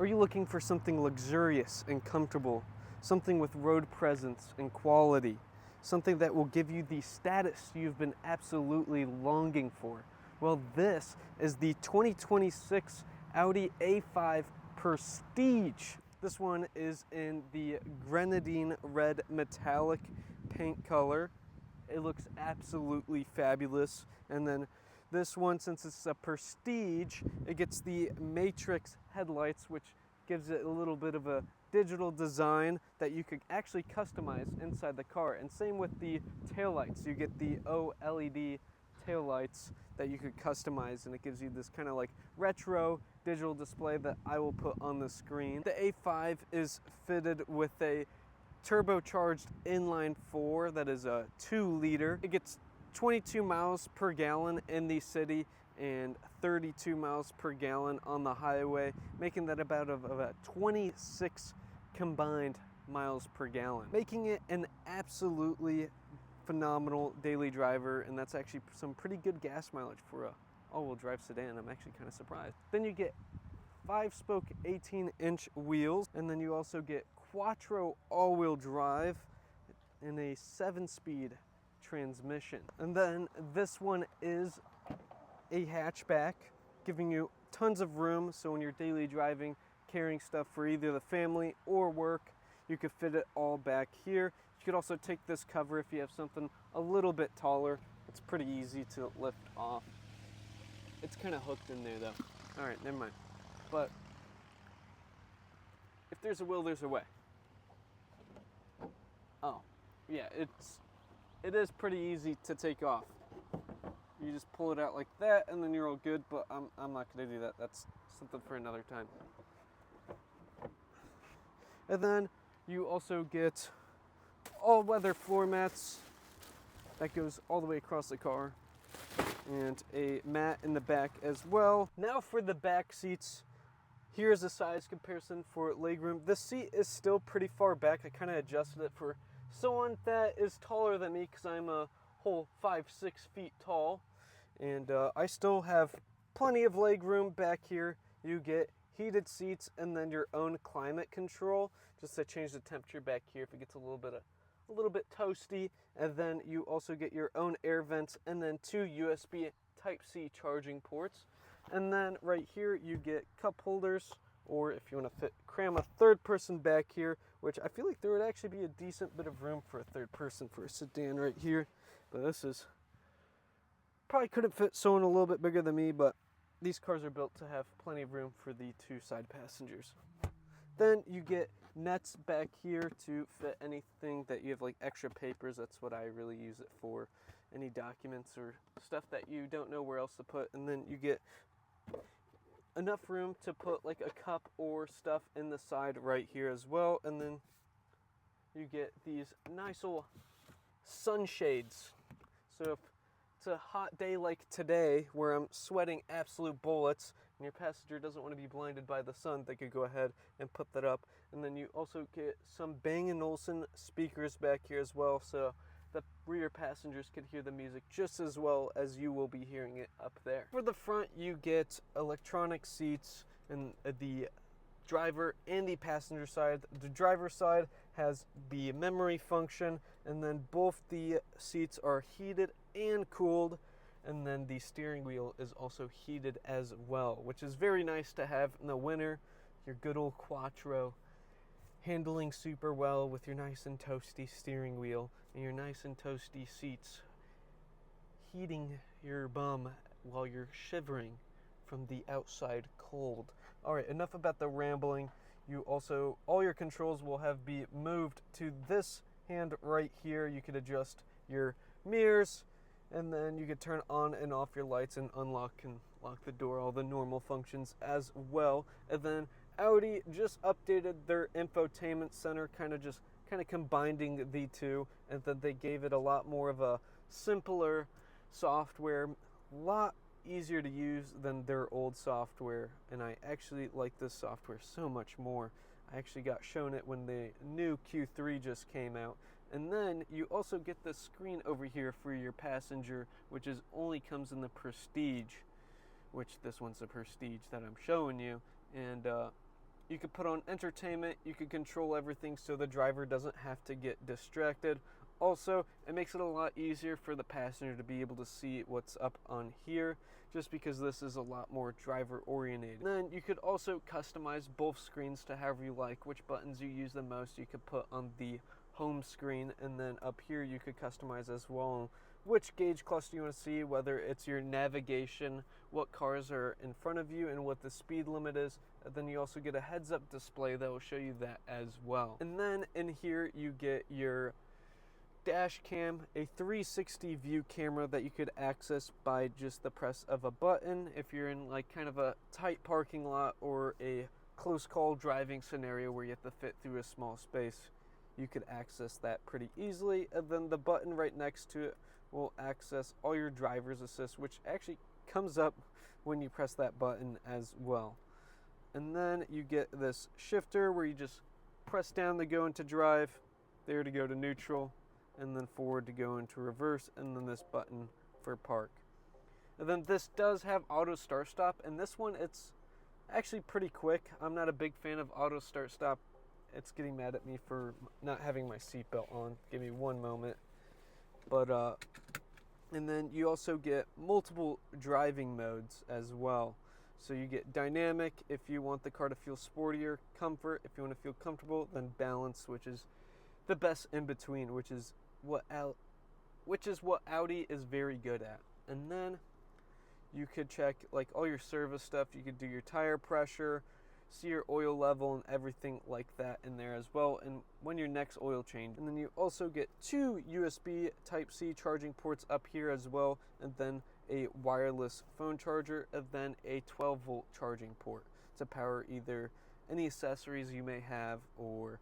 Are you looking for something luxurious and comfortable? Something with road presence and quality? Something that will give you the status you've been absolutely longing for? Well, this is the 2026 Audi A5 Prestige. This one is in the grenadine red metallic paint color. It looks absolutely fabulous. And then this one, since it's a Prestige, it gets the matrix headlights, which gives it a little bit of a digital design that you could actually customize inside the car. And same with the taillights. You get the OLED taillights that you could customize, and it gives you this kind of like retro digital display that I will put on the screen. The A5 is fitted with a turbocharged inline 4 that is a 2-liter. It gets 22 miles per gallon in the city and 32 miles per gallon on the highway, making that about 26 combined miles per gallon, making it an absolutely phenomenal daily driver. And that's actually some pretty good gas mileage for a all-wheel drive sedan. I'm actually kind of surprised. Then you get 5-spoke 18-inch wheels, and then you also get quattro all-wheel drive in a 7-speed transmission. And then this one is a hatchback, giving you tons of room, so when you're daily driving, carrying stuff for either the family or work, you could fit it all back here. You could also take this cover if you have something a little bit taller. It's pretty easy to lift off. It's kind of hooked in there though. All right, never mind. But if there's a will, there's a way. Oh, yeah, it is pretty easy to take off. You just pull it out like that, and then you're all good. But I'm not going to do that. That's something for another time. And then you also get all-weather floor mats that goes all the way across the car, and a mat in the back as well. Now for the back seats. Here's a size comparison for legroom. This seat is still pretty far back. I kind of adjusted it for someone that is taller than me, because I'm a whole 5-6 feet tall. And I still have plenty of legroom back here. You get heated seats and then your own climate control, just to change the temperature back here if it gets a little bit toasty. And then you also get your own air vents, and then 2 USB Type-C charging ports. And then right here you get cup holders, or if you want to cram a third person back here, which I feel like there would actually be a decent bit of room for a third person for a sedan right here. But this is probably couldn't fit someone a little bit bigger than me, but these cars are built to have plenty of room for the 2 side passengers. Then you get nets back here to fit anything that you have, like extra papers. That's what I really use it for. Any documents or stuff that you don't know where else to put. And then you get enough room to put like a cup or stuff in the side right here as well. And then you get these nice little sunshades. So if it's a hot day like today where I'm sweating absolute bullets and your passenger doesn't want to be blinded by the sun, they could go ahead and put that up. And then you also get some Bang & Olufsen speakers back here as well, so the rear passengers could hear the music just as well as you will be hearing it up there. For the front, you get electronic seats in the driver and the passenger side. The driver side has the memory function, and then both the seats are heated and cooled, and then the steering wheel is also heated as well, which is very nice to have in the winter. Your good old quattro handling super well with your nice and toasty steering wheel and your nice and toasty seats heating your bum while you're shivering from the outside cold. All right, enough about the rambling. You also, all your controls will be moved to this hand right here. You could adjust your mirrors, and then you could turn on and off your lights and unlock and lock the door, all the normal functions as well. And then Audi just updated their infotainment center, kind of combining the two, and then they gave it a lot more of a simpler software, a lot easier to use than their old software. And I actually like this software so much more. I actually got shown it when the new Q3 just came out. And then you also get the screen over here for your passenger, which only comes in the Prestige, which this one's the Prestige that I'm showing you. And You could put on entertainment, you could control everything so the driver doesn't have to get distracted. Also, it makes it a lot easier for the passenger to be able to see what's up on here, just because this is a lot more driver oriented. Then you could also customize both screens to however you like, which buttons you use the most you could put on the home screen, and then up here you could customize as well which gauge cluster you want to see, whether it's your navigation, what cars are in front of you, and what the speed limit is. And then you also get a heads-up display that will show you that as well. And then in here you get your dash cam, a 360 view camera that you could access by just the press of a button if you're in like kind of a tight parking lot or a close call driving scenario where you have to fit through a small space. You could access that pretty easily. And then the button right next to it will access all your driver's assist, which actually comes up when you press that button as well. And then you get this shifter where you just press down to go into drive, there to go to neutral, and then forward to go into reverse, and then this button for park. And then this does have auto start stop, and this one it's actually pretty quick. I'm not a big fan of auto start stop. It's getting mad at me for not having my seatbelt on. Give me one moment. But and then you also get multiple driving modes as well. So you get dynamic if you want the car to feel sportier, comfort if you want to feel comfortable, then balance, which is the best in between, which is what Audi is very good at. And then you could check like all your service stuff. You could do your tire pressure, see your oil level and everything like that in there as well, and when your next oil change. And then you also get 2 USB Type-C charging ports up here as well, and then a wireless phone charger, and then a 12-volt charging port to power either any accessories you may have or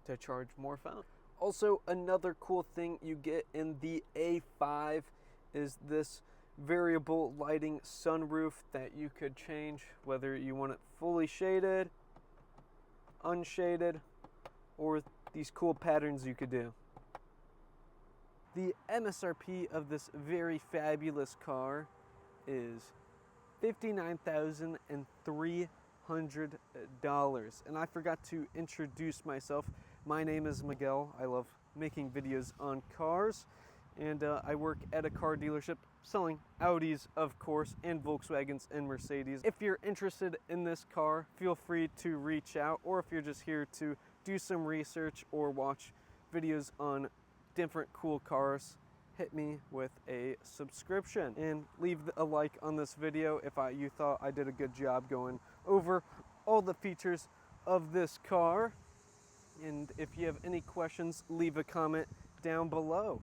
to charge more phone. Also, another cool thing you get in the A5 is this variable lighting sunroof that you could change whether you want it fully shaded, unshaded, or these cool patterns you could do. The MSRP of this very fabulous car is $59,300. And I forgot to introduce myself. My name is Miguel. I love making videos on cars, and I work at a car dealership selling Audis, of course, and Volkswagens and Mercedes. If you're interested in this car, feel free to reach out, or if you're just here to do some research or watch videos on different cool cars, hit me with a subscription and leave a like on this video if you thought I did a good job going over all the features of this car. And if you have any questions, leave a comment down below.